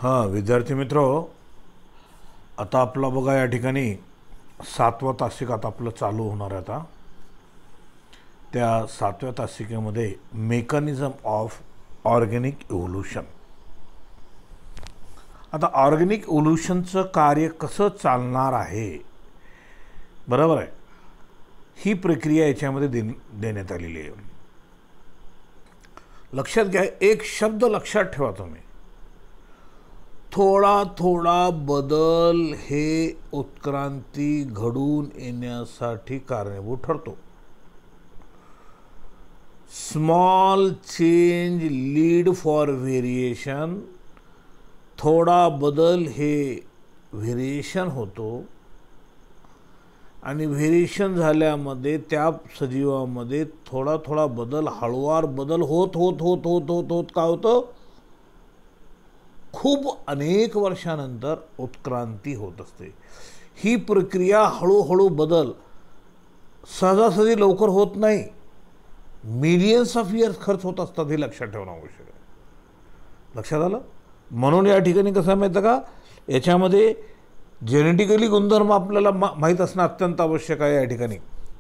हां विद्यार्थी मित्र, आता आपला बघा या ठिकाणी 7वा तासिक आता आपलं चालू होणार आहे. आता त्या 7व्या तासिकेमध्ये मेकॅनिझम ऑफ ऑर्गॅनिक इव्होल्यूशन. आता ऑर्गॅनिक इव्होल्यूशनचं कार्य कसं चालणार आहे, बरोबर आहे, ही प्रक्रिया याच्यामध्ये देण्यात आलेली आहे. लक्षात घ्या, एक शब्द लक्षात ठेवा तुम्ही, थोडा थोडा बदल हे उत्क्रांती घडून येण्यासाठी कारणीभूत ठरतो. Small change lead for variation. थोडा बदल हे व्हेरिएशन होतो आणि व्हेरिएशन झाल्यामध्ये त्या सजीवामध्ये थोडा थोडा बदल, हळूवार बदल होत होत होत होत होत होत का होतं, खूप अनेक वर्षानंतर उत्क्रांती होत असते. ही प्रक्रिया हळूहळू बदल सहजासहजी लवकर होत नाही, मिलियन्स ऑफ इयर्स खर्च होत असतात. हे लक्षात ठेवणं आवश्यक आहे. लक्षात आलं? म्हणून या ठिकाणी कसं माहिती का, याच्यामध्ये जेनेटिकली गुणधर्म आपल्याला माहीत असणं अत्यंत आवश्यक आहे. या ठिकाणी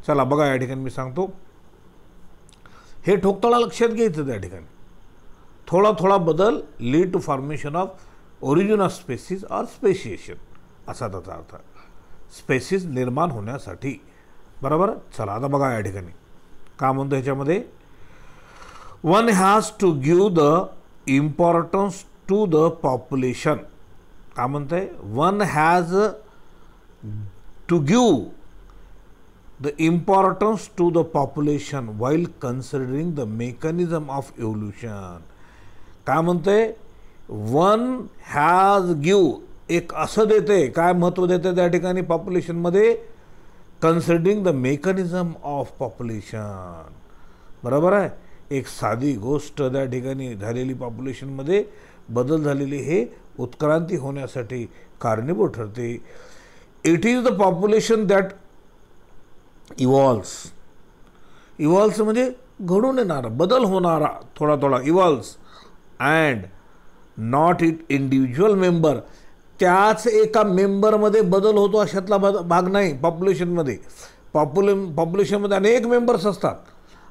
चला बघा, या ठिकाणी मी सांगतो, हे ठोकताळा लक्षात घ्यायचं. त्या ठिकाणी थोडा थोडा बदल lead to formation of origin of species or speciation, असा त्याचा अर्थ आहे. स्पेसिस निर्माण होण्यासाठी, बरोबर. चला आता बघा या ठिकाणी का म्हणतो ह्याच्यामध्ये, one has to give the importance to the population. का म्हणतंय, one has to give the importance to the population while considering the mechanism of evolution. काय म्हणतंय, वन हॅज गिव्ह, एक असं देते, काय महत्त्व देते त्या ठिकाणी पॉप्युलेशनमध्ये, considering the mechanism of population. बरोबर आहे. एक साधी गोष्ट त्या ठिकाणी झालेली, पॉप्युलेशनमध्ये बदल झालेले हे उत्क्रांती होण्यासाठी कारणीभूत ठरते. It is the population that evolves. Evolves म्हणजे घडून येणारा, बदल होणारा, थोडा थोडा evolves. And not it individual member. त्याच एका मेंबरमध्ये बदल होतो अशातला भाग नाही. पॉप्युलेशनमध्ये पॉप्युलेशनमध्ये अनेक मेंबर्स असतात.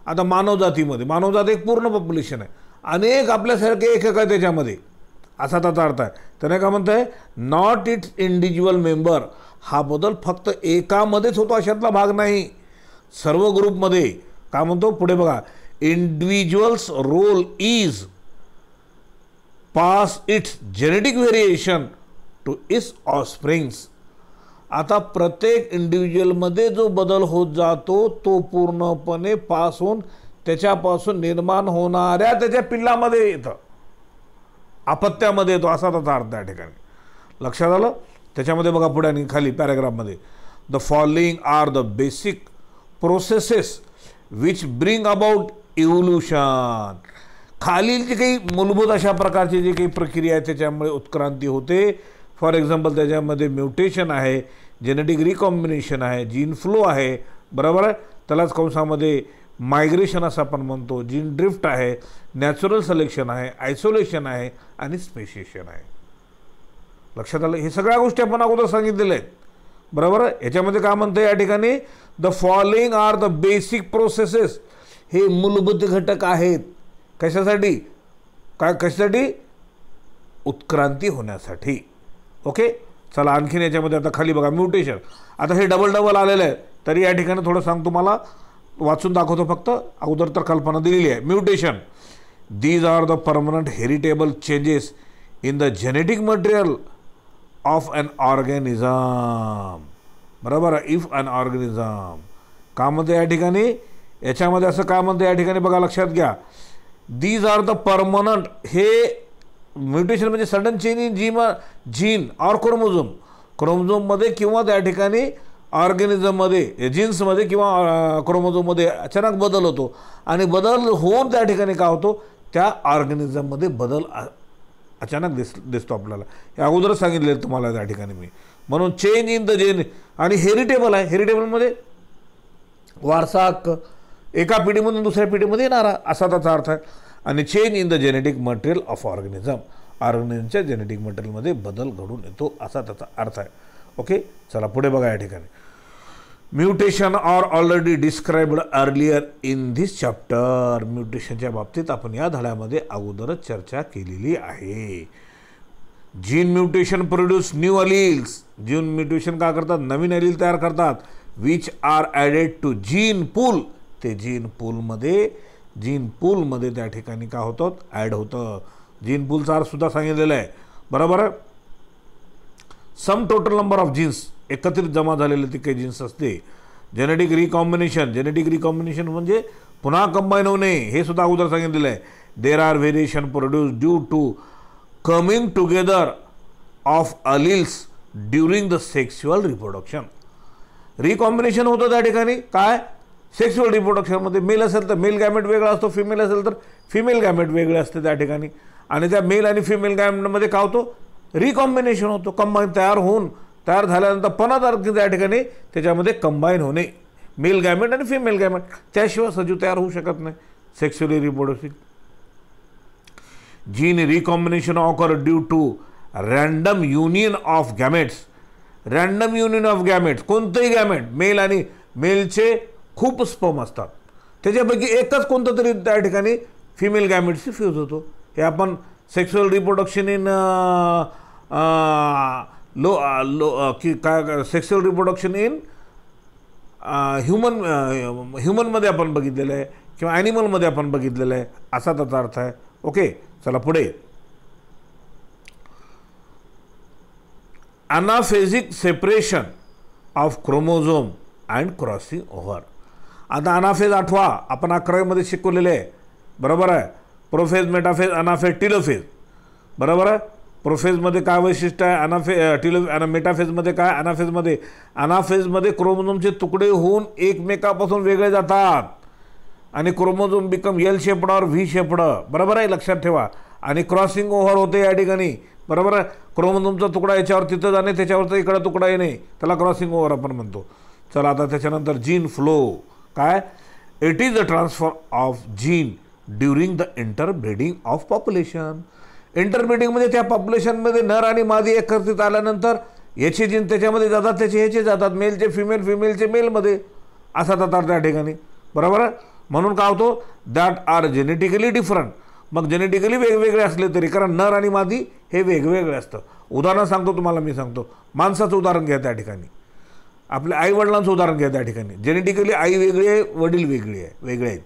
आता मानवजातीमध्ये, मानवजात एक पूर्ण पॉप्युलेशन आहे, अनेक आपल्यासारखे एक आहे त्याच्यामध्ये, असा त्याचा अर्थ आहे. त्याने काय म्हणत आहे, नॉट इट्स इंडिव्हिज्युअल मेंबर. हा बदल फक्त एकामध्येच होतो अशातला भाग नाही, सर्व ग्रुपमध्ये. काय म्हणतो पुढे बघा, individuals role is pass its genetic variation to its offsprings. आता प्रत्येक इंडिव्हिज्युअलमध्ये जो बदल होत जातो तो पूर्णपणे पास होऊन त्याच्यापासून निर्माण होणाऱ्या त्याच्या पिल्लामध्ये येतं, अपत्यामध्ये येतो, असा त्याचा अर्थ त्या ठिकाणी. लक्षात आलं? त्याच्यामध्ये बघा पुढे आणि खाली पॅराग्राफमध्ये, the following are the basic processes which bring about evolution. खालील जे काही मूलभूत अशा प्रकारची जी काही प्रक्रिया आहे त्याच्यामुळे उत्क्रांती होते. फॉर एक्झाम्पल त्याच्यामध्ये म्युटेशन आहे, जेनेटिक रिकॉम्बिनेशन आहे, जीन फ्लो आहे, बरोबर आहे, त्यालाच कंसामध्ये मायग्रेशन असं आपण म्हणतो, जीन ड्रिफ्ट आहे, नॅचरल सिलेक्शन आहे, आयसोलेशन आहे आणि स्पेशिएशन आहे. लक्षात आलं? हे सगळ्या गोष्टी आपण अगोदर सांगितलेल्या आहेत, बरोबर आहे. याच्यामध्ये काय म्हणतं या ठिकाणी, the following are the basic processes. हे मूलभूत घटक आहेत. कशासाठी? कशासाठी? उत्क्रांती होण्यासाठी. ओके. चला आणखीन याच्यामध्ये आता खाली बघा, म्युटेशन. आता हे डबल डबल आलेलं आहे, तरी या ठिकाणी थोडं सांगतो, मला वाचून दाखवतो फक्त, अगोदर तर कल्पना दिलेली आहे. Mutation, these are the permanent heritable changes in the genetic material of an organism. बरोबर आहे, इफ अन ऑर्गॅनिझम. का म्हणतं या ठिकाणी, याच्यामध्ये असं काय म्हणतं या ठिकाणी बघा, लक्षात घ्या, दीज आर द परमनंट. हे म्युटेशन म्हणजे sudden change in gene or chromosome. क्रोमोझोममध्ये किंवा त्या ठिकाणी ऑर्गॅनिझममध्ये, जीन्समध्ये किंवा क्रोमोझोममध्ये अचानक बदल होतो आणि बदल होऊन त्या ठिकाणी काय होतो, त्या ऑर्गॅनिझममध्ये बदल अचानक दिसतो आपल्याला. हे अगोदरच सांगितलेलं तुम्हाला त्या ठिकाणी मी. म्हणून चेंज इन द जेन. आणि हेरिटेबल आहे, हेरिटेबलमध्ये वारसा हक्क, एका पिढीमधून दुसऱ्या पिढीमध्ये येणारा, असा त्याचा अर्थ आहे. आणि change in the genetic material of organism. ऑर्गॅनिझमच्या जेनेटिक मटेरियलमध्ये बदल घडून येतो असा त्याचा अर्थ आहे. ओके, चला पुढे बघा या ठिकाणी. Mutation are already described earlier in this chapter. म्युटेशनच्या बाबतीत आपण या धड्यामध्ये अगोदरच चर्चा केलेली आहे. Gene mutation produce new alleles. Gene mutation काय करतात, नवीन अलील तयार करतात, which are added to gene pool. ते जीन पूलमध्ये त्या ठिकाणी काय होतं, ॲड होतं. जीन पूलचा अर्थ सुद्धा सांगितलेला आहे, बरोबर आहे. Sum total number of genes, एकत्रित जमा झालेले ते काही जीन्स असते. जेनेटिक रिकॉम्बिनेशन म्हणजे पुन्हा कंबाईन होणे, हे सुद्धा अगोदर सांगितलेलं आहे. There are variation produce due to coming together of alleles during the sexual reproduction. Recombination होतं त्या ठिकाणी काय, सेक्शुअल रिप्रोडक्शनमध्ये. मेल असेल तर मेल गॅमेट वेगळा असतो, फिमेल असेल तर फिमेल गॅमेट वेगळे असते त्या ठिकाणी. आणि त्या मेल आणि फिमेल गॅमेटमध्ये काय होतो, रिकॉम्बिनेशन होतो. कंबाईन तयार झाल्यानंतर पुन्हा त्या ठिकाणी त्याच्यामध्ये कंबाईन होणे, मेल गॅमेट आणि फिमेल गॅमेट. त्याशिवाय सजीव तयार होऊ शकत नाही sexually reproductive. Gene recombination occur due to random union of gametes. Random union of gametes, कोणतंही गॅमेट, मेल आणि मेलचे खूप स्पर्म असतात, त्याच्यापैकी एकच कोणतं तरी त्या ठिकाणी फिमेल गॅमेट्सशी फ्यूज होतो. हे आपण sexual reproduction in sexual reproduction in ह्युमनमध्ये आपण बघितलेलं आहे किंवा ॲनिमलमध्ये आपण बघितलेलं आहे, असा त्याचा अर्थ आहे. ओके, चला पुढे. Anaphasic separation of chromosome and crossing over. आता अनाफेज आठवा, आपण 11वीमध्ये शिकवलेले आहे, बरोबर आहे. प्रोफेज, मेटाफेज, अनाफेज, टिलोफेज, बरोबर आहे. प्रोफेजमध्ये काय वैशिष्ट्य आहे, मेटाफेजमध्ये काय, अनाफेजमध्ये क्रोमोझोमचे तुकडे होऊन एकमेकापासून वेगळे जातात आणि क्रोमोझोम बिकम एल शेपड और व्ही शेपड, बरोबर आहे, लक्षात ठेवा. आणि क्रॉसिंग ओव्हर होते या ठिकाणी, बरोबर आहे. क्रोमोझोमचा तुकडा याच्यावर तिथं जाणे, त्याच्यावरचा इकडं तुकडा येणे, त्याला क्रॉसिंग ओव्हर आपण म्हणतो. चला आता त्याच्यानंतर जीन फ्लो काय, it is the transfer of gene during the interbreeding of population. Interbreeding म्हणजे त्या पॉप्युलेशनमध्ये नर आणि मादी एकत्रित आल्यानंतर याचे जीन त्याच्यामध्ये जातात, त्याचे ह्याचे जातात, मेलचे फिमेल, फिमेलचे मेलमध्ये, असा जातात त्या ठिकाणी, बरोबर आहे. म्हणून काय होतो, दॅट आर जेनेटिकली डिफरंट. मग जेनेटिकली वेगवेगळे असले तरी, कारण नर आणि मादी हे वेगवेगळे असतं. उदाहरण सांगतो तुम्हाला, मी सांगतो, माणसाचं उदाहरण घ्या त्या ठिकाणी, आपल्या आईवडिलांचं उदाहरण घ्या त्या ठिकाणी. जेनेटिकली आई वेगळी आहे, वडील वेगळे आहेत,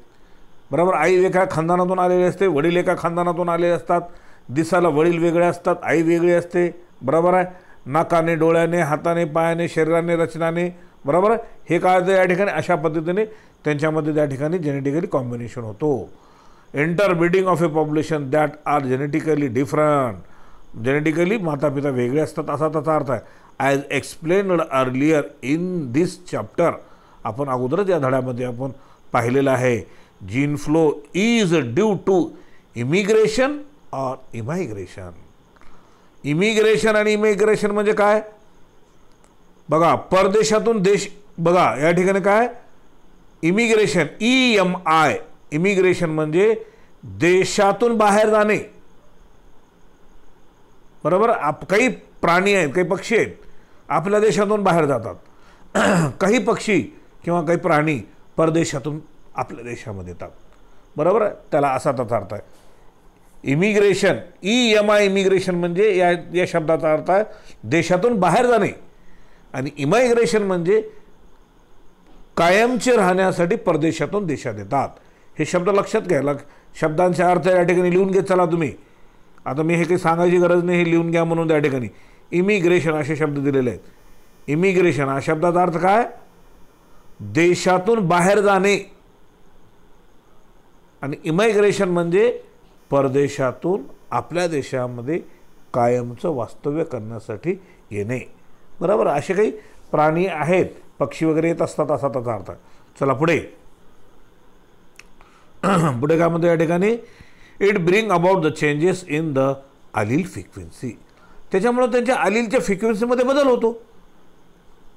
बरोबर. आई एका खानदानातून आलेले असते, वडील एका खानदानातून आलेले असतात. दिसाला वडील वेगळे असतात, आई वेगळी असते, बरोबर आहे. नाकाने, डोळ्याने, हाताने, पायाने, शरीराने, रचनाने, बरोबर आहे. हे काय या ठिकाणी अशा पद्धतीने त्यांच्यामध्ये त्या ठिकाणी जेनेटिकली कॉम्बिनेशन होतो. Interbreeding of a population that are genetically different. Genetically मातापिता वेगळे असतात असा त्याचा अर्थ आहे. As explained earlier in this chapter, आपण अगोदरच या धड्यामध्ये आपण पाहिलेलं आहे. Gene flow is due to immigration or emigration. Immigration आणि इमिग्रेशन म्हणजे काय बघा, परदेशातून देश, बघा या ठिकाणी काय, इमिग्रेशन, EMI, इमिग्रेशन म्हणजे देशातून बाहेर जाणे, बरोबर. काही प्राणी आहेत, काही पक्षी आहेत, आपल्या देशातून बाहेर जातात. काही पक्षी किंवा काही प्राणी परदेशातून आपल्या देशामध्ये येतात, बरोबर आहे. त्याला असा त्याचा अर्थ आहे. इमिग्रेशन, EMI, इमिग्रेशन म्हणजे या शब्दाचा अर्थ आहे देशातून बाहेर जाणे. आणि इमायग्रेशन म्हणजे कायमचे राहण्यासाठी परदेशातून देशात येतात. हे शब्द लक्षात घ्या, शब्दांचे अर्थ या ठिकाणी लिहून घेत चला तुम्ही. आता मी हे काही सांगायची गरज नाही, हे लिहून घ्या म्हणून त्या ठिकाणी इमिग्रेशन असे शब्द दिलेले आहेत. इमिग्रेशन हा शब्दाचा अर्थ काय, देशातून बाहेर जाणे. आणि इमायग्रेशन म्हणजे परदेशातून आपल्या देशामध्ये कायमचं वास्तव्य करण्यासाठी येणे, बरोबर. असे काही प्राणी आहेत, पक्षी वगैरे येत असतात असा त्याचा अर्थ आहे. चला पुढे. पुढे काय म्हणतो या ठिकाणी, it bring about the changes in the allele frequency. त्याच्यामुळे त्यांच्या अलीलच्या फ्रिक्वेन्सीमध्ये बदल होतो,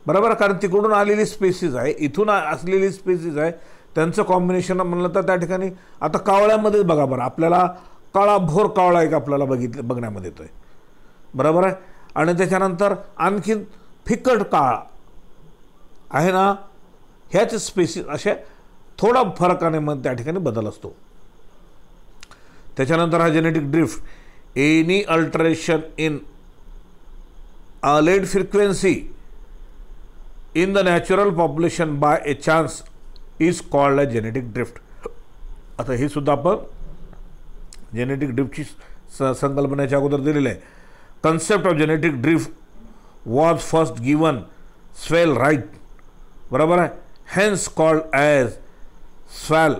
बरोबर. कारण तिकडून आलेली स्पेसीज आहे, इथून असलेली स्पेसीज आहे, त्यांचं कॉम्बिनेशन म्हणलं तर त्या ठिकाणी आता कावळ्यामध्ये बघा बरं, आपल्याला काळाभोर कावळा एक आपल्याला बघण्यामध्ये येतोय, बरोबर आहे. आणि त्याच्यानंतर आणखीन फिकट काळा आहे ना, ह्याच अशा थोडा फरकाने मग त्या ठिकाणी बदल असतो. त्याच्यानंतर हा genetic drift, any alteration in allele frequency in the natural population by a chance is called a genetic drift. आता हे सुद्धा आपण जेनेटिक ड्रिफ्टची संकल्पनेच्या अगोदर दिलेलं आहे. Concept of genetic drift was first given Sewall Wright, बरोबर आहे, hence called as Sewall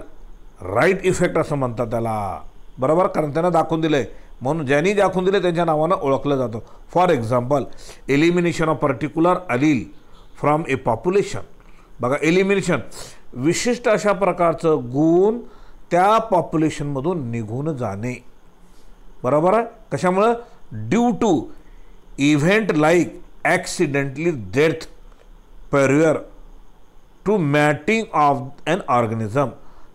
Wright effect असं म्हणतात त्याला, बरोबर, कारण त्यांना दाखवून दिलं आहे म्हणून ज्यांनी दाखवून दिले त्यांच्या नावानं ओळखलं जातं. For example, elimination of particular allele from a population. बघा, एलिमिनेशन विशिष्ट अशा प्रकारचं गुण त्या पॉप्युलेशनमधून निघून जाणे, बरोबर आहे. कशामुळं? Due to event like accidentally death prior to mating of an organism.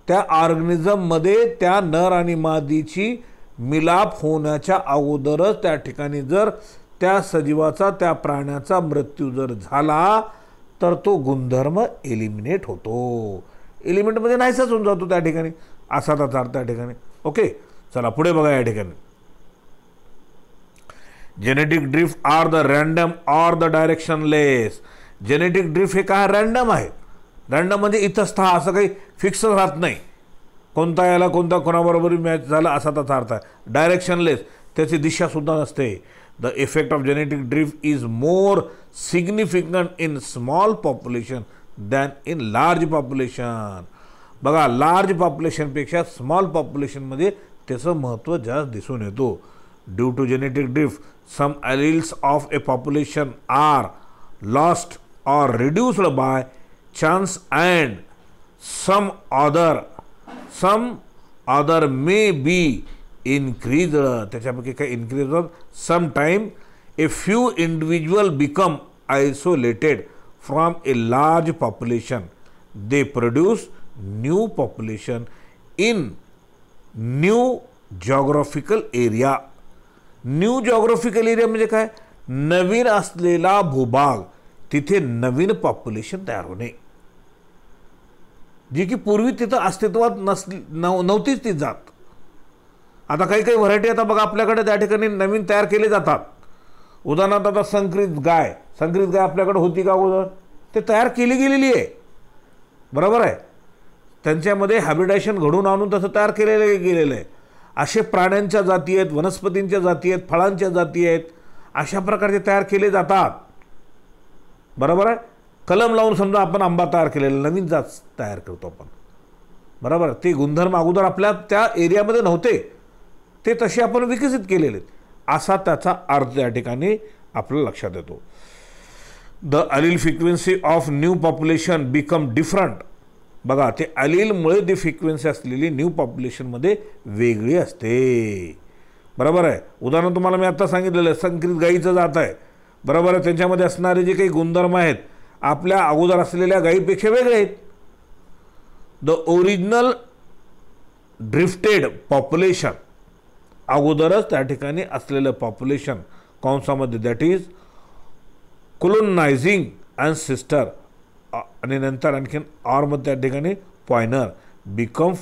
त्या ऑर्गॅनिझममध्ये त्या नर आणि मादीची मिलाप होण्याच्या अगोदरच त्या ठिकाणी जर त्या सजीवाचा, त्या प्राण्याचा मृत्यू जर झाला तर तो गुणधर्म एलिमिनेट होतो. एलिमेंट म्हणजे नाहीसाच होऊन जातो त्या ठिकाणी, असा त्याचा अर्थ त्या ठिकाणी. ओके, चला पुढे बघा. या ठिकाणी genetic drift are the random or the directionless. Genetic drift हे काय रँडम आहे. रँडम म्हणजे इतस्था, असं काही फिक्स राहत नाही, कोणता याला कोणता कोणाबरोबर मॅच झाला असा त्याचा अर्थ आहे. डायरेक्शनलेस, त्याची दिशासुद्धा नसते. The effect of genetic drift is more significant in small population than in large population. बघा, लार्ज पॉप्युलेशनपेक्षा स्मॉल पॉप्युलेशनमध्ये त्याचं महत्त्व जास्त दिसून येतो. Due to genetic drift some alleles of a population are lost or reduced by chance and some other may be increased. त्याच्यापैकी काही इन्क्रीज होतात. Sometime a few individual become isolated from a large population. They produce new population in new geographical area. New geographical area म्हणजे काय? नवीन असलेला भूभाग, तिथे नवीन population तयार होणे, जी की पूर्वी तिथं अस्तित्वात नव्हतीच ती जात. आता काही काही व्हरायटी आता बघा आपल्याकडे त्या ठिकाणी नवीन तयार केले जातात. उदाहरणार्थ आता संकरित गाय आपल्याकडे होती का अगोदर? ते तयार केली गेलेली आहे, बरोबर आहे. त्यांच्यामध्ये हॅबिटेशन घडून आणून तसं तयार गेलेलं आहे. असे प्राण्यांच्या जाती आहेत, वनस्पतींच्या जाती आहेत, फळांच्या जाती आहेत, अशा प्रकारचे तयार केले जातात, बरोबर आहे. कलम लावून समजा आपण आंबा तयार केलेला, नवीन जात तयार करतो आपण, बरोबर. ते गुणधर्म अगोदर आपल्या त्या एरियामध्ये नव्हते, ते तसे आपण विकसित केलेले, असा त्याचा अर्थ या ठिकाणी आपल्याला लक्षात येतो. The allele frequency of new population become different. बघा, ते अलीलमुळे ती फ्रिक्वेन्सी असलेली न्यू पॉप्युलेशनमध्ये वेगळी असते, बरोबर आहे. उदाहरण तुम्हाला मी आत्ता सांगितलेलं आहे, संकरित गाईचं जात आहे, बरोबर आहे. त्यांच्यामध्ये असणारे जे काही गुणधर्म आहेत आपल्या अगोदर असलेल्या गाईपेक्षा वेगळे आहेत. द ओरिजिनल ड्रिफ्टेड पॉप्युलेशन, अगोदरच त्या ठिकाणी असलेलं पॉप्युलेशन कंसामध्ये, दॅट इज कोलोनायझिंग अँसेस्टर, आणि नंतर आणखीन ऑरमध्ये त्या ठिकाणी pioneer, become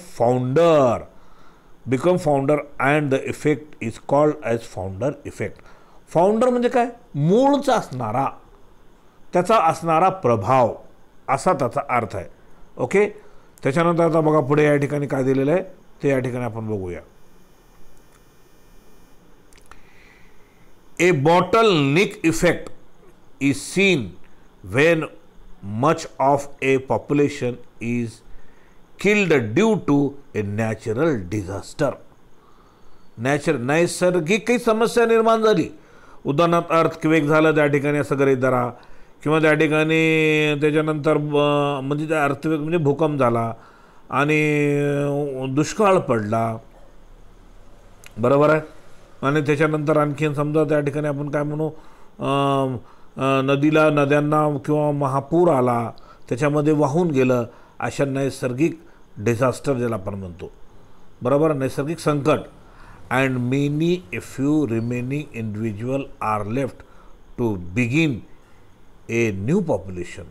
founder and the effect is called as founder effect. Founder म्हणजे काय? मूळचा असणारा, त्याचा असणारा प्रभाव, असा त्याचा अर्थ आहे. ओके, त्याच्यानंतर आता बघा पुढे या ठिकाणी काय दिलेलं आहे ते या ठिकाणी आपण बघूया. A bottleneck effect is seen when much of a population is killed due to a natural disaster. नैसर्गिक काही समस्या निर्माण झाली, उदाहरणार्थ अर्थक्वेक झालं त्या ठिकाणी असं गृहीत धरा, किंवा त्या ठिकाणी त्याच्यानंतर म्हणजे त्या अर्थक्वेक म्हणजे भूकंप झाला आणि दुष्काळ पडला, बरोबर आहे. आणि त्याच्यानंतर आणखीन समजा त्या ठिकाणी आपण काय म्हणू, नद्यांना किंवा महापूर आला, त्याच्यामध्ये वाहून गेलं, अशा नैसर्गिक डिझास्टर ज्याला आपण म्हणतो, बरोबर, नैसर्गिक संकट. and many a few remaining individual are left to begin a new population.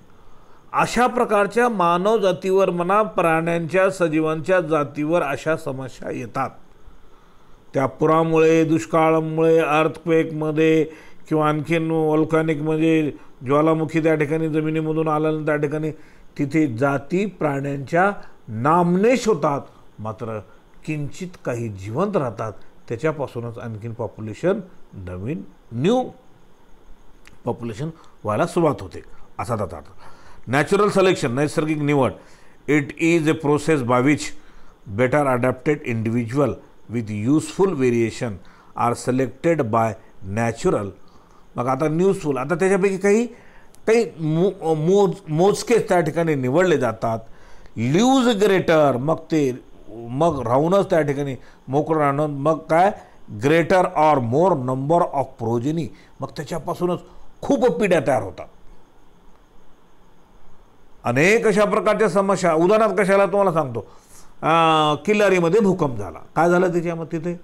अशा प्रकारच्या मानव जातीवर म्हणा, प्राण्यांच्या सजीवांच्या जातीवर अशा समस्या येतात. त्या पुरामुळे, दुष्काळामुळे, अर्थक्वेकमध्ये किंवा आणखीन वॉल्कॅनिक म्हणजे ज्वालामुखी त्या ठिकाणी जमिनीमधून आल्यानं त्या ठिकाणी तिथे जाती प्राण्यांच्या नामनेश होतात, मात्र किंचित काही जिवंत राहतात. त्याच्यापासूनच आणखीन पॉप्युलेशन नवीन न्यू पॉप्युलेशन व्हायला सुरुवात होते असा त्याचा अर्थ. नॅचरल सिलेक्शन नैसर्गिक निवड it is a process by which better adapted individual with useful variation are selected by natural. मग आता युजफुल, आता त्याच्यापैकी काही मोजकेच त्या ठिकाणी निवडले जातात. ल्यूज ग्रेटर, मग राहूनच त्या ठिकाणी मोकळं राहणं, मग काय greater or more number of progeny, मग त्याच्यापासूनच खूप पिढ्या तयार होतात. अनेक अशा प्रकारच्या समस्या, उदाहरणार्थ कशाला तुम्हाला सांगतो, किल्लारीमध्ये भूकंप झाला, काय झालं त्याच्यामध्ये, तिथे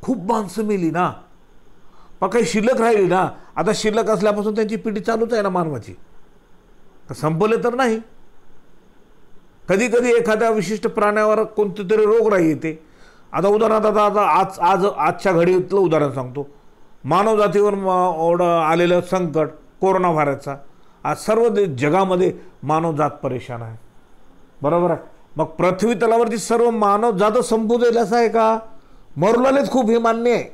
खूप माणसं मेली ना, पण काही शिल्लक राहिली ना. आता शिल्लक असल्यापासून त्यांची पिढी चालूच आहे ना मानवाची, संपले तर नाही. कधी कधी एखाद्या विशिष्ट प्राण्यावर कोणते तरी रोगराई येते. आता उदाहरणार्थ आजच्या घडीतलं उदाहरण सांगतो, मानव जातीवर आलेलं संकट कोरोना व्हायरसचा. आज सर्व जगामध्ये मानवजात परेशान आहे, बरोबर आहे. मग पृथ्वी तलावरची सर्व मानवजात संपू जाईल असं आहे का? मरुलालेच खूप, हे मान्य आहे,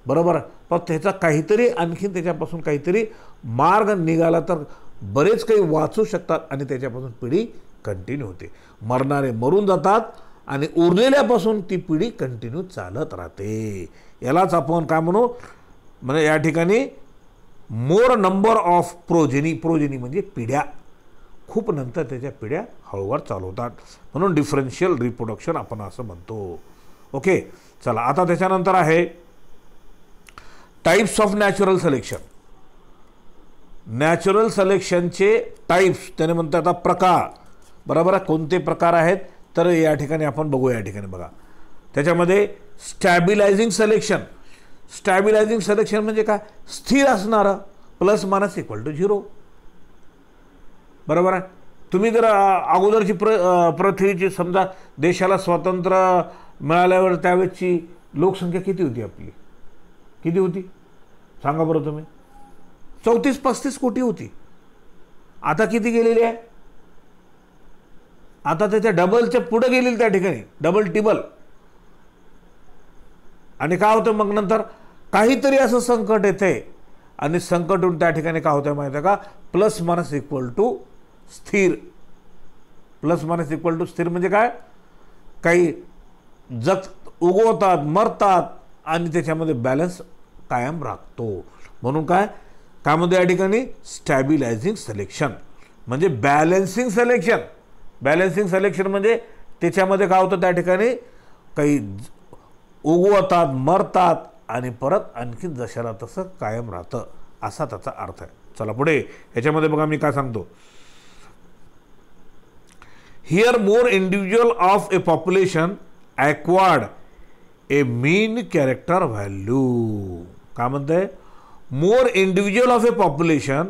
बरोबर आहे. पण त्याचा काहीतरी आणखीन त्याच्यापासून काहीतरी मार्ग निघाला तर बरेच काही वाचू शकतात आणि त्याच्यापासून पिढी कंटिन्यू होते. मरणारे मरून जातात आणि उरलेल्यापासून ती पिढी कंटिन्यू चालत राहते. यालाच आपण काय म्हणू, म्हणजे या ठिकाणी मोर नंबर ऑफ प्रोजेनी म्हणजे पिढ्या, खूप नंतर त्याच्या पिढ्या हळूवार चालू होतात, म्हणून डिफरन्शियल रिप्रोडक्शन आपण असं म्हणतो. ओके, चला आता त्याच्यानंतर आहे types of natural selection. Natural सिलेक्शनचे टाइप्स त्याने म्हणतात आता प्रकार, बरोबर आहे. कोणते प्रकार आहेत तर या ठिकाणी आपण बघू. या ठिकाणी बघा, त्याच्यामध्ये स्टॅबिलायझिंग सिलेक्शन. स्टॅबिलायझिंग सिलेक्शन म्हणजे काय, स्थिर असणारं प्लस मायनस इक्वल टू 0, बरोबर आहे. तुम्ही जर अगोदरची पृथ्वीची समजा देशाला स्वातंत्र्य मिळाल्यावर त्यावेळेची लोकसंख्या किती होती आपली, किती होती सांगा बरं तुम्ही, 34-35 कोटी होती. आता किती गेलेली आहे, आता त्याच्या डबलच्या पुढे गेलेली त्या ठिकाणी, डबल टिबल. आणि काय होतं मग नंतर काहीतरी असं संकट येते आणि संकट होऊन त्या ठिकाणी काय होतं माहिती आहे का, प्लस मायनस इक्वल टू स्थिर. प्लस मायनस इक्वल टू स्थिर म्हणजे काय, काही उगवतात, मरतात आणि त्याच्यामध्ये बॅलन्स कायम राखतो. म्हणून काय म्हणतो या ठिकाणी स्टॅबिलायझिंग सिलेक्शन म्हणजे बॅलन्सिंग सिलेक्शन. बॅलन्सिंग सिलेक्शन म्हणजे त्याच्यामध्ये काय होतं, त्या ठिकाणी काही उगवतात, मरतात आणि परत आणखी जशाला तसं कायम राहतं, असा त्याचा अर्थ आहे. चला पुढे ह्याच्यामध्ये बघा मी काय सांगतो. Here more individual of a population acquired a mean character value. काय म्हणतंय, more individual of a population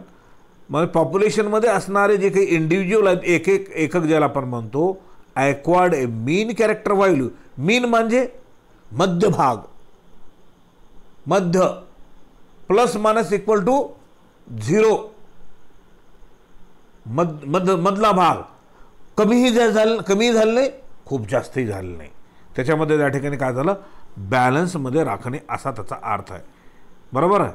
म्हणजे पॉप्युलेशनमध्ये असणारे जे काही इंडिव्हिज्युअल आहेत, एकक ज्याला आपण म्हणतो, ॲक्वार्ड ए मीन कॅरेक्टर व्हॅल्यू. मीन म्हणजे मध्यभाग, मध्य, प्लस मायनस इक्वल टू 0, मधला भाग. कमीही झालं नाही, खूप जास्तही झालं नाही. त्याच्यामध्ये त्या ठिकाणी काय झालं, बॅलन्समध्ये राखणे असा त्याचा अर्थ आहे, बरोबर आहे.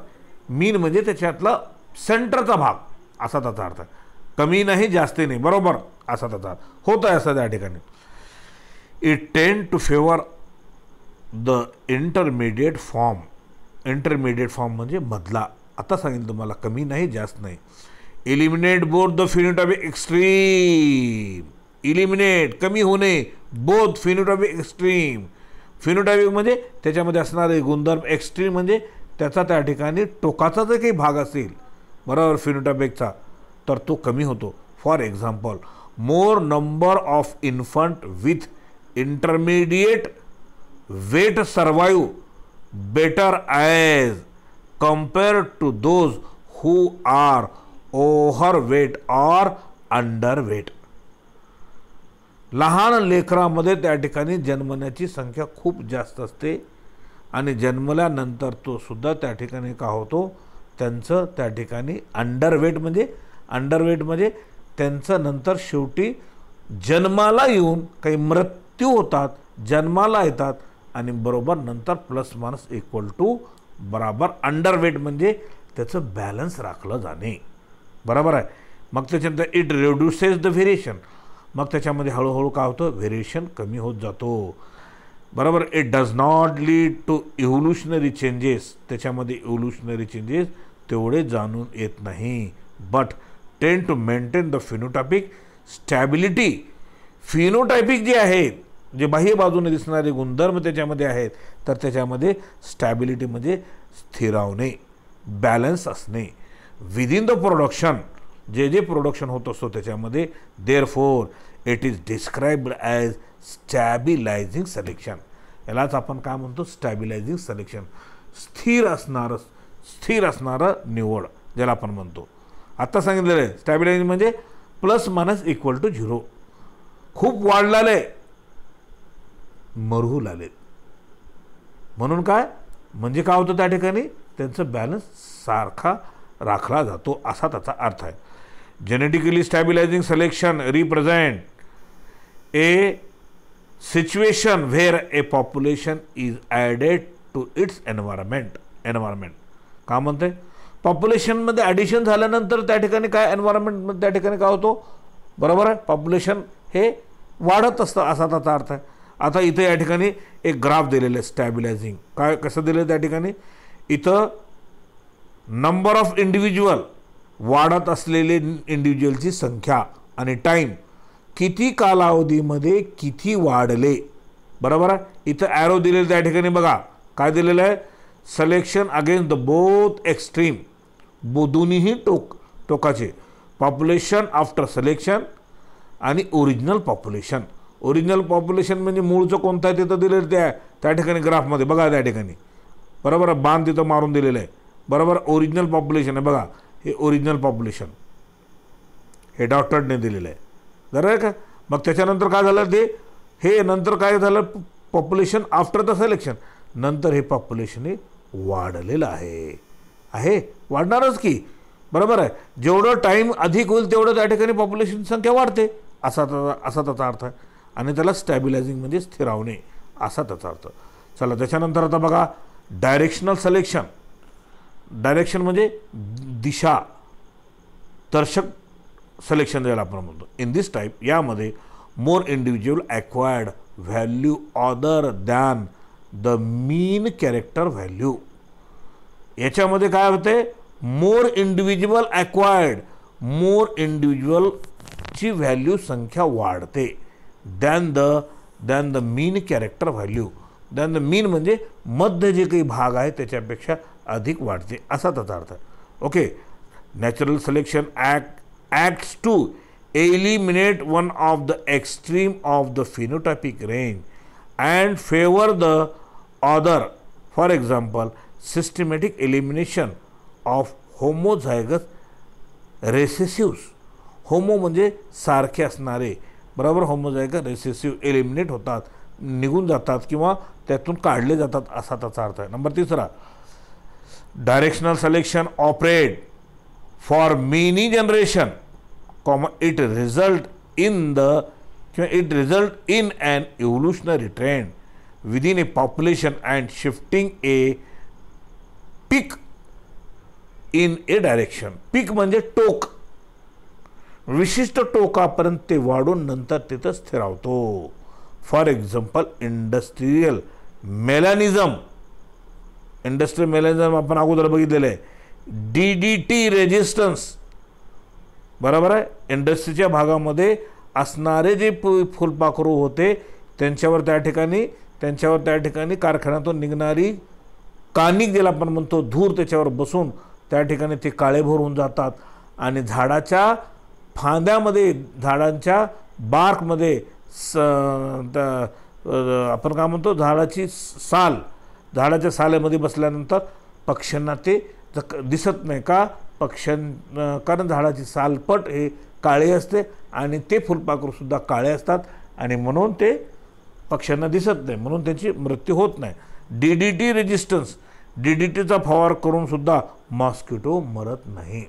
मीन म्हणजे त्याच्यातला सेंटरचा भाग असा त्याचा अर्थ आहे. कमी नाही जास्ती नाही, बरोबर असा त्याचा होत आहे असं त्या ठिकाणी. It tend to favour the intermediate form. Intermediate form म्हणजे मधला. आता सांगितलं तुम्हाला, कमी नाही जास्त नाही. Eliminate both the phenotypic extreme. Eliminate कमी होणे, बोथ फिनोटाइपिक एक्स्ट्रीम. फिनोटाइपिक म्हणजे त्याच्यामध्ये असणारे गुणधर्म, एक्स्ट्रीम म्हणजे त्याचा त्या ठिकाणी टोकाचा जर काही भाग असेल, बरोबर, फिनोटाइपिकचा, तर तो कमी होतो. For example, more number of infant with intermediate weight survive better as compared to those who are overweight or underweight. लहान लेकरामध्ये त्या ठिकाणी जन्मण्याची संख्या खूप जास्त असते आणि जन्मल्यानंतर तो सुद्धा त्या ठिकाणी का होतो, त्यांचं त्या ठिकाणी अंडरवेट म्हणजे त्यांचं नंतर शेवटी जन्माला येऊन काही मृत्यू होतात, जन्माला येतात आणि बरोबर नंतर प्लस मायनस इक्वल टू बराबर अंडरवेट म्हणजे त्याचं बॅलन्स राखलं जाणे. बरोबर आहे. मग त्याच्यानंतर इट रिड्युसेस द व्हेरिएशन. मग त्याच्यामध्ये हळूहळू काय होतं, व्हेरिएशन कमी होत जातो. बरोबर. It does not lead to evolutionary changes. त्याच्यामध्ये इव्होल्युशनरी चेंजेस तेवढे जाणून येत नाही. But tend to maintain the phenotypic stability. Phenotypic जे आहेत, जे बाह्य बाजूने दिसणारे गुणधर्म त्याच्यामध्ये आहेत, तर त्याच्यामध्ये स्टॅबिलिटी म्हणजे स्थिरावणे, बॅलन्स असणे. विदिन द प्रोडक्शन, जे प्रोडक्शन होत असतो त्याच्यामध्ये, therefore it is described as stabilising selection. यालाच आपण काय म्हणतो, स्टॅबिलायझिंग सिलेक्शन. स्थिर असणारं निवड ज्याला आपण म्हणतो. आत्ता सांगितलेलं आहे स्टॅबिलायझिंग म्हणजे प्लस मायनस इक्वल टू 0. खूप वाढलेले मरहू लाले म्हणून काय म्हणजे काय होतं, त्या ठिकाणी त्यांचं बॅलन्स सारखा राखला जातो असा त्याचा अर्थ आहे. Genetically stabilising selection represent a situation where a population is added to its environment. का म्हणते, पॉप्युलेशनमध्ये ॲडिशन झाल्यानंतर त्या ठिकाणी काय एन्व्हायरमेंटमध्ये त्या ठिकाणी काय होतो, बरोबर आहे, पॉप्युलेशन हे वाढत असतं असा त्याचा अर्थ आहे. आता इथं या ठिकाणी एक ग्राफ दिलेलं आहे स्टॅबिलायझिंग. काय कसं दिलं त्या ठिकाणी, इथं नंबर ऑफ इंडिव्हिज्युअल, वाढत असलेले इंडिव्हिज्युअलची संख्या आणि टाईम, किती कालावधीमध्ये किती वाढले. बरोबर आहे. इथं ॲरो दिलेलं त्या ठिकाणी बघा काय दिलेलं आहे, selection against the both extreme, दोन्हीही टोकाचे, पॉप्युलेशन आफ्टर सिलेक्शन आणि ओरिजिनल पॉप्युलेशन. ओरिजिनल पॉप्युलेशन म्हणजे मूळचं कोणतं आहे तिथं दिलेलं त्या ठिकाणी ग्राफमध्ये बघा त्या ठिकाणी. बरोबर आहे. बाण तिथं मारून दिलेलं आहे. बरोबर. ओरिजिनल पॉप्युलेशन आहे बघा, हे ओरिजिनल पॉप्युलेशन हे डॉक्टरने दिलेलं आहे. बरोबर का. मग त्याच्यानंतर काय झालं ते, हे नंतर काय झालं, पॉप्युलेशन आफ्टर द सिलेक्शन, नंतर हे पॉप्युलेशन हे वाढलेलं आहे वाढणारच की. बरोबर आहे. जेवढं टाईम अधिक होईल तेवढं त्या ठिकाणी पॉप्युलेशन संख्या वाढते असा त्याचा अर्थ आहे. आणि त्याला स्टॅबिलायझिंग म्हणजे स्थिरावणे असा त्याचा अर्थ. चला त्याच्यानंतर आता बघा डायरेक्शनल सिलेक्शन. डायरेक्शन म्हणजे दिशा दर्शक सिलेक्शन ज्याला आपण म्हणतो. इन दिस टाईप, यामध्ये more individual acquired value other than the mean character value. याच्यामध्ये काय होते, मोर इंडिव्हिज्युअल ॲक्वायर्ड, मोर इंडिव्हिज्युअलची व्हॅल्यू संख्या वाढते than the mean character value. Than the mean म्हणजे मध्य जे काही भाग आहे त्याच्यापेक्षा अधिक वाढते असा त्याचा अर्थ आहे. Okay. Natural selection acts to eliminate one of the extreme of the phenotypic range and favor the other. For example, systematic elimination of homozygous recessives. Homo म्हणजे सारखे असणारे, बरोबर, होमोझायगस रेसेसिव्ह एलिमिनेट होतात, निघून जातात किंवा त्यातून काढले जातात असा त्याचा अर्थ आहे. Number 3, directional selection operate for many generation, it result in an evolutionary trend within a population and shifting a peak in a direction. Peak म्हणजे टोक, विशिष्ट टोकापर्यंत ते वाढून नंतर तिथं स्थिरावतो. For example industrial melanism. Industrial melanism आपण अगोदर बघितलेलं आहे. DDT रेजिस्टन्स, बरोबर आहे. इंडस्ट्रीच्या भागामध्ये असणारे जे फुलपाखरू होते त्यांच्यावर त्या ठिकाणी कारखान्यातून निघणारी कानिक ज्याला आपण म्हणतो धूर, त्याच्यावर बसून त्या ठिकाणी ते काळेभोर होऊन जातात आणि झाडाच्या फांद्यामध्ये, झाडांच्या बार्कमध्ये आपण काय म्हणतो झाडाची साल, झाडाच्या सालेमध्ये बसल्यानंतर पक्ष्यांना ते दिसत नाही का कारण झाडाची सालपट हे काळे असते आणि ते फुलपाखरूसुद्धा काळे असतात आणि म्हणून ते पक्ष्यांना दिसत नाही, म्हणून त्यांची मृत्यू होत नाही. DDT रेजिस्टन्स, DDTचा फवार करूनसुद्धा मॉस्किटो मरत नाही,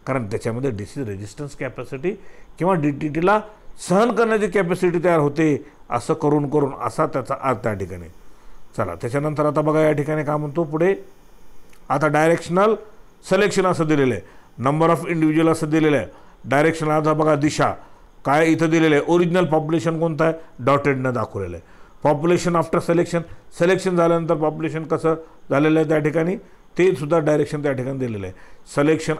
कारण त्याच्यामध्ये डिसीज रेजिस्टन्स कॅपॅसिटी किंवा DDTला सहन करण्याची कॅपॅसिटी तयार होते. असं करून असा त्याचा अर्थ त्या ठिकाणी. चला त्याच्यानंतर आता बघा या ठिकाणी काय म्हणतो पुढे. आता डायरेक्शनल सिलेक्शन असं दिलेलं आहे, नंबर ऑफ इंडिव्हिज्युअल असं दिलेलं आहे. डायरेक्शनल आता बघा दिशा काय इथं दिलेलं आहे. ओरिजिनल पॉप्युलेशन कोणतं आहे, डॉटेडनं दाखवलेलं आहे. पॉप्युलेशन आफ्टर सिलेक्शन झाल्यानंतर पॉप्युलेशन कसं झालेलं आहे त्या ठिकाणी ते सुद्धा डायरेक्शन त्या ठिकाणी दिलेलं आहे. Selection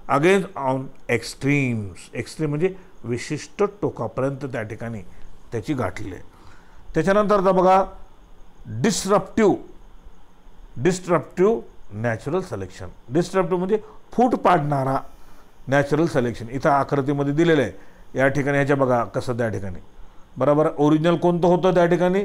against on extremes, extreme म्हणजे विशिष्ट टोकापर्यंत त्या ठिकाणी त्याची गाठलेली आहे. त्याच्यानंतर आता बघा डिस्ट्रप्टिव्ह नॅचरल सिलेक्शन. डिस्ट्रप्टिव्ह म्हणजे फूट पाडणारा नॅचरल सिलेक्शन इथं आकृतीमध्ये दिलेलं आहे. या ठिकाणी ह्याच्या बघा कसं त्या ठिकाणी बरोबर ओरिजिनल कोणतं होतं त्या ठिकाणी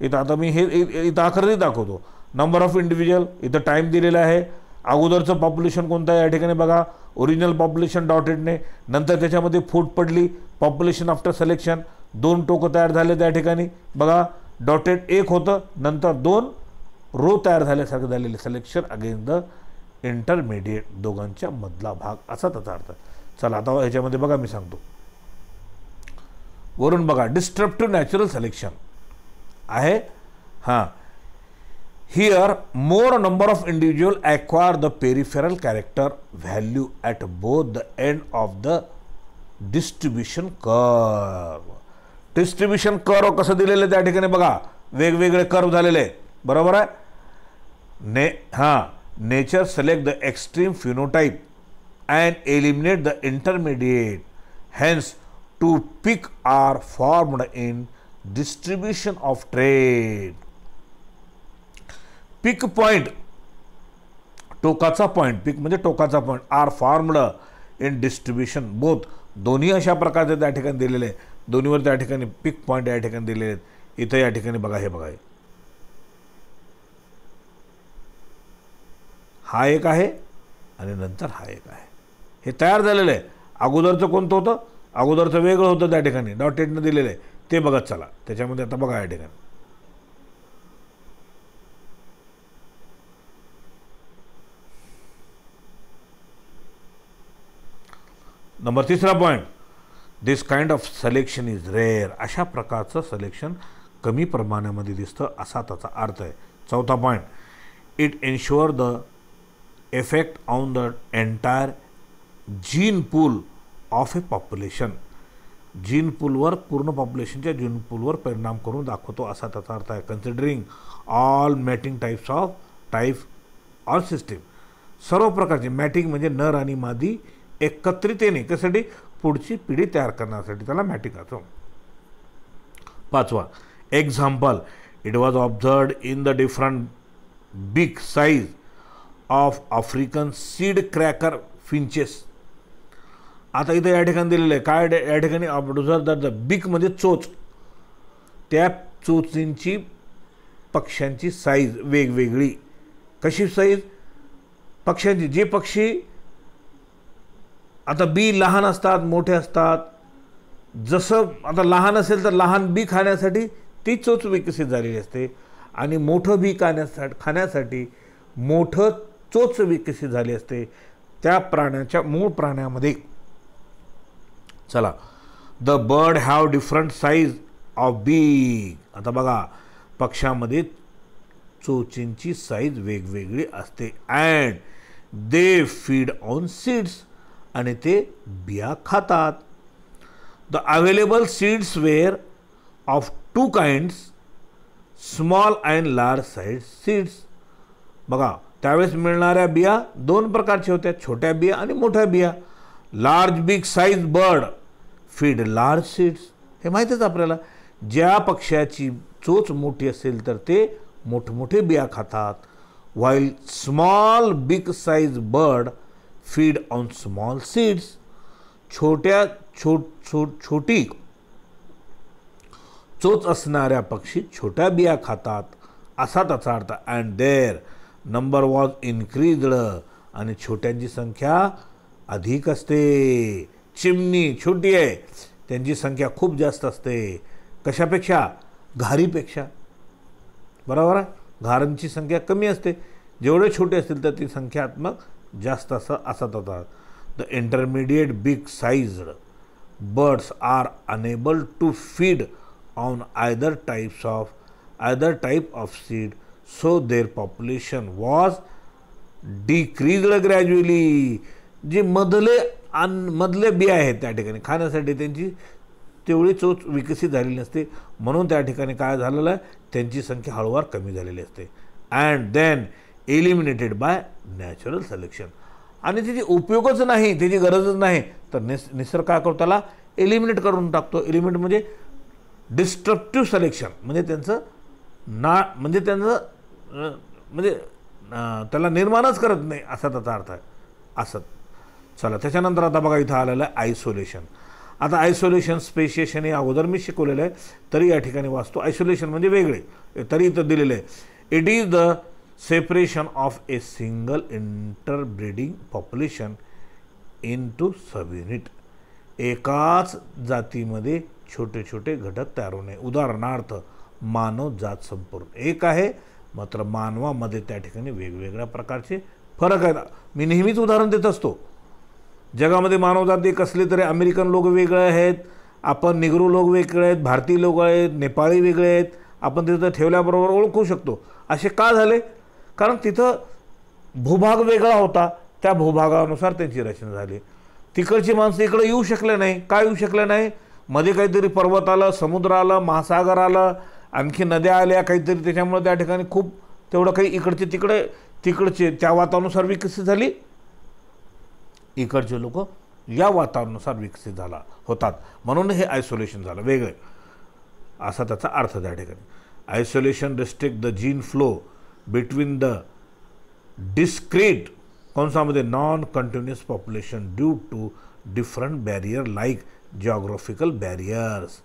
इथं. आता मी हे इथं आकृती दाखवतो. नंबर ऑफ इंडिव्हिज्युअल इथं टाईम दिलेला आहे. अगोदरचं पॉप्युलेशन कोणतं आहे या ठिकाणी बघा, ओरिजिनल पॉप्युलेशन डॉटेडने, नंतर त्याच्यामध्ये फूट पडली पॉप्युलेशन आफ्टर सिलेक्शन, 2 टोकं तयार झाले त्या ठिकाणी बघा. डॉटेड 1 होतं, नंतर 2 रो तयार झाल्यासारखं झालेले सिलेक्शन अगेन्स्ट द इंटरमिडिएट, दोघांच्या मधला भाग असा त्याचा अर्थ. चला आता ह्याच्यामध्ये बघा मी सांगतो वरून बघा. डिस्ट्रप्टिव्ह नॅचरल सिलेक्शन आहे. हां, here more number of individual acquire the peripheral character value at both the end of the distribution curve. Distribution curve कसं दिलेलं आहे त्या ठिकाणी बघा, वेगवेगळे कर्व झालेले आहे बरोबर आहे. Nature select the extreme phenotype and eliminate the intermediate, hence two peak are formed in distribution of trait. Peak point, टोकाचा पॉइंट, पीक म्हणजे टोकाचा point, are formed in distribution both, दोन्ही अशा प्रकारचे त्या ठिकाणी दिलेले आहे. दोन्हीवर त्या ठिकाणी पीक पॉइंट या ठिकाणी दिलेले आहेत. इथं या ठिकाणी बघा, हे बघा, हा एक आहे आणि नंतर हा एक आहे. हे तयार झालेलं आहे. अगोदरचं कोणतं होतं, अगोदरचं वेगळं होतं त्या ठिकाणी डॉटेडनं दिलेलं आहे ते बघत चला. त्याच्यामध्ये आता बघा या ठिकाणी number 3 point, this kind of selection is rare. अशा प्रकारचं सिलेक्शन कमी प्रमाणामध्ये दिसतं असा त्याचा अर्थ आहे. 4 point, it ensure the effect on the entire gene pool of a population. Gene पूलवर, पूर्ण पॉप्युलेशनच्या जीन पूलवर परिणाम करून दाखवतो असा त्याचा अर्थ आहे. Considering all matting type or system, सर्व प्रकारचे मॅटिंग म्हणजे नर आणि मादी एकत्रितेने कशासाठी, पुढची पिढी तयार करण्यासाठी त्याला मॅटिंग असतो. 5 example, it was observed in the different big size of African seed cracker finches. आता इथं या ठिकाणी दिलेलं आहे काय, या ठिकाणी ऑब्झर्व दॅट द बिग म्हणजे चोच, त्या चोचींची पक्ष्यांची साईज वेगवेगळी. कशी साईज पक्ष्यांची, जे पक्षी आता बी लहान असतात मोठे असतात, जसं आता लहान असेल तर लहान बी खाण्यासाठी ती चोच विकसित झालेली असते आणि मोठं बी खाण्यासाठी मोठं चोच विकसित झाली असते त्या प्राण्याच्या मूळ प्राण्यामध्ये. चला, the bird have different size of beak. आता बघा पक्ष्यामध्ये चोचींची साईज वेगवेगळी असते. And they feed on seeds, आणि ते बिया खातात. The available seeds were of 2 kinds, small and large size seeds. बघा त्यावेळेस मिळणाऱ्या बिया 2 प्रकारच्या होत्या, छोट्या बिया आणि मोठ्या बिया. Large big size bird feed large seeds, हे माहितीच आपल्याला. ज्या पक्ष्याची चोच मोठी असेल तर ते मोठमोठे बिया खातात. While small big size bird feed on small seeds, छोटी चोच असणाऱ्या पक्षी छोट्या बिया खातात असा त्याचा अर्थ. And their number was increased, आणि छोट्यांची संख्या अधिक असते. चिमणी छोटी आहे, त्यांची संख्या खूप जास्त असते. कशापेक्षा? घारीपेक्षा. बरोबर आहे, घारांची संख्या कमी असते. जेवढे छोटे असतील तर ती संख्यात्मक जास्त असत होतात. The intermediate big sized birds are unable to feed on either type of seed, so their population was decreased gradually. जे मधले बिया आहेत त्या ठिकाणी खाण्यासाठी त्यांची तेवढी चोच विकसित झालेली नसते, म्हणून त्या ठिकाणी काय झालेलं आहे, त्यांची संख्या हळूवार कमी झालेली असते. And then eliminated by natural selection. आणि त्याची उपयोगच नाही, त्याची गरजच नाही, तर निसर्ग काय करतो, त्याला एलिमिनेट करून टाकतो. एलिमिनेट म्हणजे डिस्ट्रक्टिव्ह सिलेक्शन, म्हणजे त्यांचं त्याला निर्माणच करत नाही असा त्याचा अर्थ आहे. असं चला, त्याच्यानंतर आता बघा इथं आलेलं आहे आयसोलेशन. आता आयसोलेशन, स्पेशिएशन हे अगोदर मी शिकवलेलं आहे, तरी या ठिकाणी वाचतो. आयसोलेशन म्हणजे वेगळे, तरी इथं दिलेलं आहे. It is the separation of a single interbreeding population into subunit. एकाच जातीमध्ये छोटे छोटे घटक तयार होणे. उदाहरणार्थ मानव जात संपूर्ण एक आहे, मात्र मानवामध्ये त्या ठिकाणी वेगवेगळ्या प्रकारचे फरक आहेत. मी नेहमीच उदाहरण देत असतो. जगामध्ये मानवजात एक असले तरी अमेरिकन लोक वेगळे आहेत, आपण निग्रो लोक वेगळे आहेत, भारतीय लोक आहेत, नेपाळी वेगळे आहेत. आपण तिथं ठेवल्याबरोबर ओळखू शकतो. असे का झाले? कारण तिथं भूभाग वेगळा होता, त्या भूभागानुसार त्यांची रचना झाली. तिकडची माणसं इकडे येऊ शकले नाही. काय येऊ शकले नाही? मध्ये काहीतरी पर्वत आलं, समुद्र आलं, महासागर आलं, आणखी नद्या आल्या काहीतरी, त्याच्यामुळे त्या ठिकाणी खूप तेवढं काही इकडचे तिकडचे त्या वातावरणानुसार विकसित झाली. इकडचे लोक या वातावरणानुसार विकसित होतात, म्हणून हे आयसोलेशन झालं, वेगळे असा त्याचा अर्थ त्या ठिकाणी. Isolation restrict the gene flow between the discrete कंसामध्ये non continuous population due to different barrier like geographical barriers.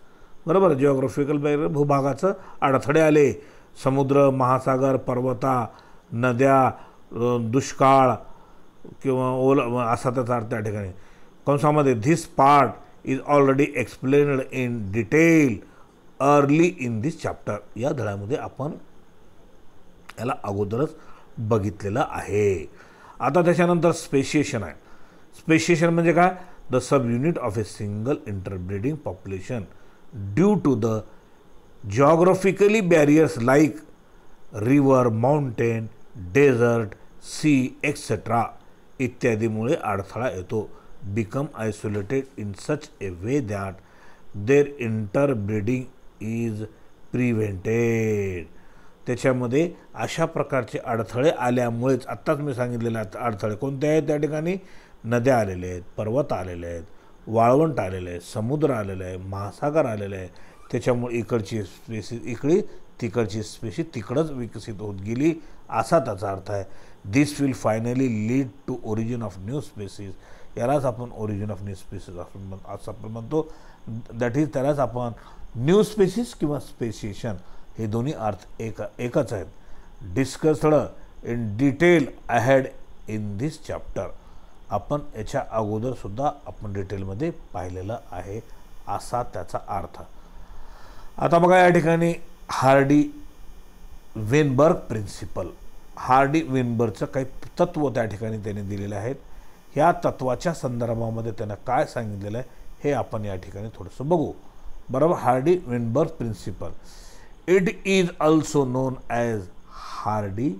बरोबर, जिओग्राफिकल बॅरियर भूभागाचं अडथळे आले. समुद्र, महासागर, पर्वता, नद्या, दुष्काळ किंवा असा त्याचा अर्थ त्या ठिकाणी. कंसामध्ये this part is already explained in detail early in this chapter. या धड्यामध्ये आपण याला अगोदरच बघितलेलं आहे. आता त्याच्यानंतर स्पेशिएशन आहे. स्पेशिएशन म्हणजे काय? The sub unit of a single interbreeding population due to the geographically barriers like river, mountain, desert, sea etcetera इत्यादीमुळे अडथळा येतो. Become isolated in such a way that their interbreeding is prevented. त्याच्यामध्ये अशा प्रकारचे अडथळे आल्यामुळेच, आत्ताच मी सांगितलेले अडथळे कोणते आहेत त्या ठिकाणी, नद्या आलेल्या आहेत, पर्वत आलेले आहेत, वाळवंट आलेले आहे, समुद्र आलेलं आहे, महासागर आलेलं आहे. त्याच्यामुळे इकडची स्पेसिस इकडे, तिकडची स्पेसिस तिकडंच विकसित होत गेली असा त्याचा अर्थ आहे. This will finally lead to origin of new species. यालाच आपण ओरिजिन ऑफ न्यू स्पेसिस असं आपण म्हणतो. दॅट इज, त्यालाच आपण न्यू स्पेसिस किंवा स्पेशिएशन हे दोन्ही अर्थ एकच आहेत. Discussed in detail ahead in this chapter. आपण याच्या अगोदरसुद्धा आपण डिटेलमध्ये पाहिलेलं आहे असा त्याचा अर्थ. आता बघा या ठिकाणी हार्डी वेनबर्ग प्रिन्सिपल. हार्डी वेनबर्गचं काही तत्त्व त्या ठिकाणी त्याने दिलेले आहेत. ह्या तत्त्वाच्या संदर्भामध्ये त्यानं काय सांगितलेलं आहे हे आपण या ठिकाणी थोडंसं बघू. बरोबर, Hardy Weinberg principle. It is also known as Hardy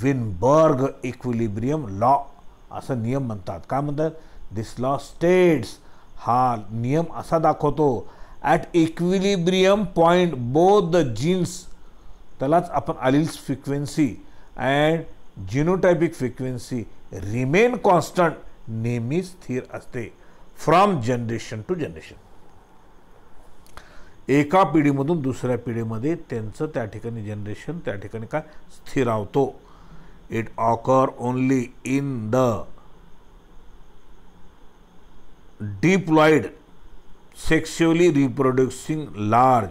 Weinberg equilibrium law असं नियम म्हणतात. काय म्हणतात? दिस लॉ स्टेट्स, हा नियम असा दाखवतो, at equilibrium point both the genes, त्यालाच आपण alleles frequency and genotypic frequency remain constant, नेहमी स्थिर असते. फ्रॉम जनरेशन टू जनरेशन, एका पिढीमधून दुसऱ्या पिढीमध्ये त्यांचं त्या ठिकाणी जनरेशन त्या ठिकाणी काय स्थिरावतो. It occur only in the diploid sexually reproducing large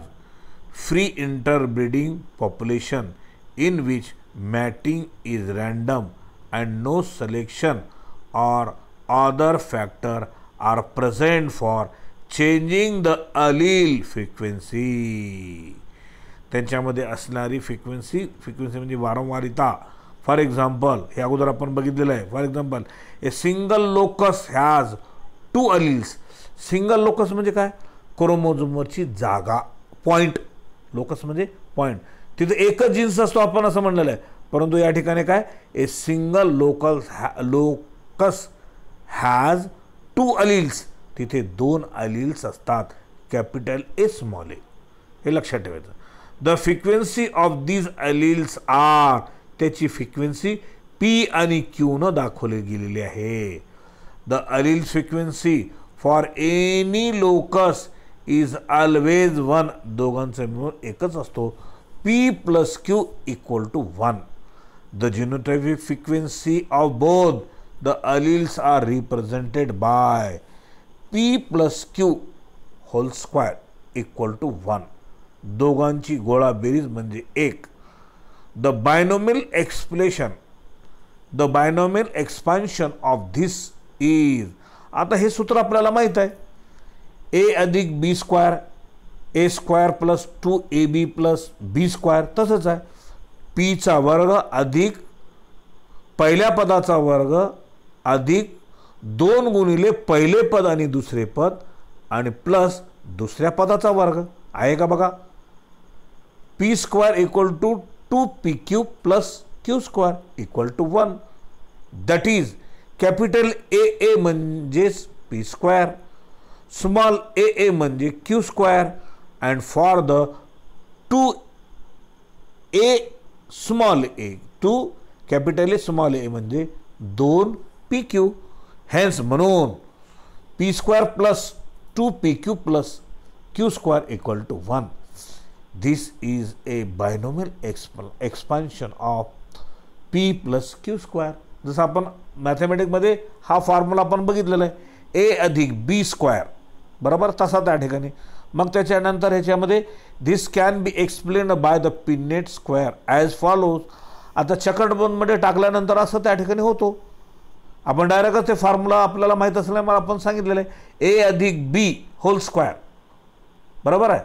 free interbreeding population in which mating is random and no selection or other factor are present for changing the allele frequency. त्यांच्यामध्ये असणारी frequency म्हणजे वारंवारिता. For example हे अगोदर आपण बघितलेलं आहे. For example a single locus has 2 alleles. Single locus म्हणजे काय? क्रोमोझोमवरची जागा, पॉईंट. लोकस म्हणजे पॉईंट, तिथे एकच जीन्स असतो आपण असं म्हणलेलं आहे. परंतु या ठिकाणी काय? A single locus has 2 alleles. तिथे 2 अलील्स असतात, कॅपिटल ए स्मॉल ए. हे लक्षात ठेवायचं. The frequency of these alleles are, त्याची फ्रिक्वेन्सी पी आणि क्यू न दाखवली गेलेली आहे. The allele frequency for any locus is always 1. दोघांचा मिळून एकच असतो. P plus q equal to 1. The genotypic frequency of both the alleles are represented by p plus q whole square equal to 1. दोघांची गोळा बेरीज म्हणजे 1. The binomial expansion of this is. आता हे सूत्र आपल्याला माहीत आहे. ए अधिक बी स्क्वेअर, ए स्क्वेअर प्लस 2ab प्लस बी स्क्वेअर. तसंच आहे. पीचा वर्ग अधिक पहिल्या पदाचा वर्ग अधिक 2 गुणिले पहिले पद आणि दुसरे पद आणि प्लस दुसऱ्या पदाचा वर्ग आहे का बघा. P square equal to 2pq plus q square equal to 1. That is capital A म्हणजेच पी स्क्वेअर, स्मॉल ए म्हणजे q square. And for the 2a small a, 2 capital A small a म्हणजे 2pq. Hence म्हणून p square plus 2pq plus q square equal to 1. This is a binomial expansion of p plus q square. जसं आपण मॅथमॅटिकमध्ये हा formula आपण बघितलेला आहे. ए अधिक बी square बरोबर, तसा त्या ठिकाणी. मग त्याच्यानंतर ह्याच्यामध्ये this can be explain by the pinnate square as follows. आता चकटबोनमध्ये टाकल्यानंतर असं त्या ठिकाणी होतो. आपण डायरेक्टच ते फॉर्म्युला आपल्याला माहीत असल्यामुळे आपण सांगितलेलं आहे. ए अधिक बी होल स्क्वेअर बरोबर आहे.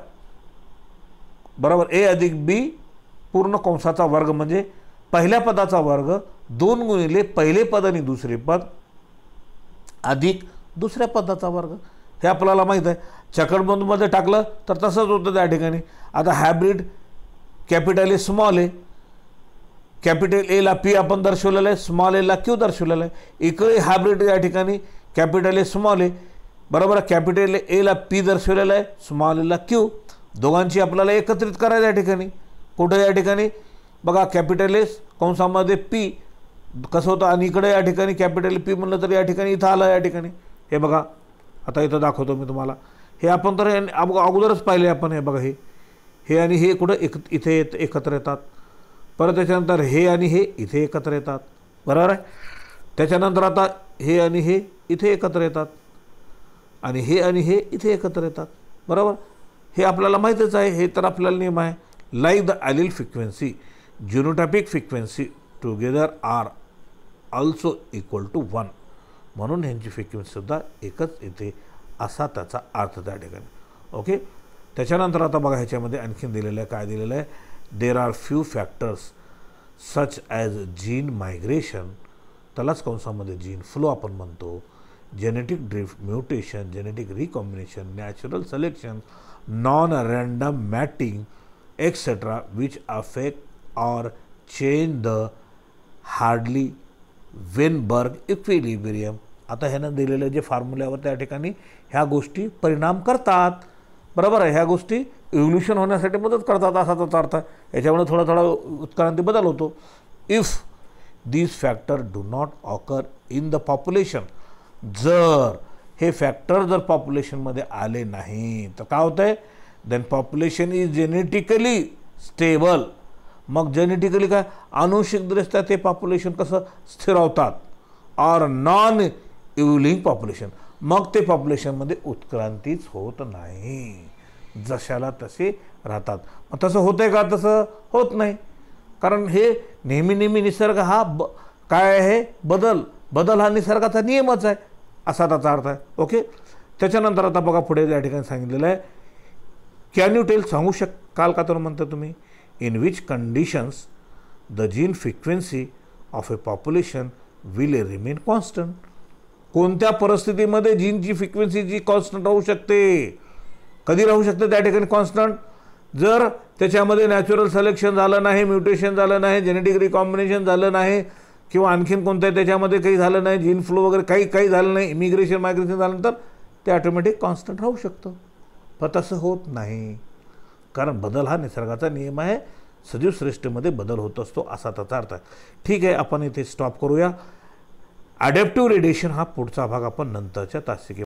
बरोबर, ए अधिक बी पूर्ण कंसाचा वर्ग म्हणजे पहिल्या पदाचा वर्ग 2 गुणिले पहिले पद आणि दुसरे पद अधिक दुसऱ्या पदाचा वर्ग. हे आपल्याला माहीत आहे. चकटबंदूमध्ये टाकलं तर तसंच होतं त्या ठिकाणी. आता hybrid capital A small A, capital एला पी आपण दर्शवलेलं आहे, स्मॉल एला क्यू दर्शवलेलं आहे. इकडे हायब्रिड या ठिकाणी कॅपिटल ए स्मॉल ए बरोबर, कॅपिटल एला पी दर्शवलेलं आहे, स्मॉल एला क्यू. दोघांची आपल्याला एकत्रित करायचं या ठिकाणी. कुठं या ठिकाणी बघा, कॅपिटल एस कंसामध्ये पी कसं होतं आणि इकडे या ठिकाणी कॅपिटल पी म्हणलं तर या ठिकाणी इथं आलं या ठिकाणी. हे बघा आता इथं दाखवतो मी तुम्हाला. हे आपण तर अगोदरच पाहिले आपण. हे बघा, हे आणि हे कुठं इथे एकत्र येतात. परत त्याच्यानंतर हे आणि हे इथे एकत्र येतात बरोबर आहे. त्याच्यानंतर आता हे आणि हे इथे एकत्र येतात आणि हे आणि हे इथे एकत्र येतात बरोबर. हे आपल्याला माहीतच आहे. हे तर आपल्याला नियम आहे. Like the allele frequency, genotypic frequency together are also equal to 1. म्हणून ह्यांची फ्रिक्वेन्सीसुद्धा एकच येते असा त्याचा अर्थ त्या ठिकाणी. ओके. त्याच्यानंतर आता बघा ह्याच्यामध्ये आणखीन दिलेलं आहे. काय दिलेलं आहे? There are few factors such as gene migration, त्यालाच कंसामध्ये जीन फ्लो आपण म्हणतो, genetic drift, mutation, genetic recombination, natural selection, non random mating etcetera which affect or change the Hardy Weinberg equilibrium. आता ह्यानं दिलेलं जे फॉर्म्युल्यावर त्या ठिकाणी ह्या गोष्टी परिणाम करतात बरोबर आहे. ह्या गोष्टी इव्होल्युशन होण्यासाठी मदत करतात असा त्याचा अर्थ आहे. याच्यामुळे थोडा थोडा उत्क्रांती बदल होतो. If these factor do not occur in the population, जर हे फॅक्टर जर पॉप्युलेशनमध्ये आले नाही तर काय होतं आहे? Then population is genetically stable. मग जेनेटिकली काय, आनुषिकदृष्ट्या ते पॉप्युलेशन कसं स्थिरावतात. और नॉन इव्होल्विंग पॉप्युलेशन, मग ते पॉप्युलेशनमध्ये उत्क्रांतीच होत नाही, जशाला तसे राहतात. मग तसं होतंय का? तसं होत नाही, कारण हे नेहमी नेहमी निसर्ग हा काय आहे, बदल हा निसर्गाचा नियमच आहे, असा त्याचा अर्थ आहे. ओके. त्याच्यानंतर आता बघा पुढे या ठिकाणी सांगितलेलं आहे, कॅन यू टेल, सांगू शकाल का तर म्हणता तुम्ही, in which conditions the gene frequency of a population will remain constant. कोणत्या परिस्थितीमध्ये जीनची फ्रिक्वेन्सी जी कॉन्स्टंट राहू शकते, कधी राहू शकते त्या ठिकाणी कॉन्स्टंट, जर त्याच्यामध्ये नॅचरल सिलेक्शन झालं नाही, म्युटेशन झालं नाही, जेनेटिक रिकॉम्बिनेशन झालं नाही, किंवा आणखीन कोणत्याही त्याच्यामध्ये काही झालं नाही, जीन फ्लो वगैरे काही झालं नाही, इमिग्रेशन मायग्रेशन झाल्यानंतर ते ऑटोमॅटिक कॉन्स्टंट राहू शकतं. पण तसं होत नाही, कारण बदल हा निसर्गाचा नियम आहे, सजीव श्रेष्ठमध्ये बदल होत असतो, असा त्याचा अर्थ आहे. ठीक आहे, आपण इथे स्टॉप करूया. अडॅप्टिव्ह रेडिएशन हा पुढचा भाग आपण नंतरच्या तासिकेत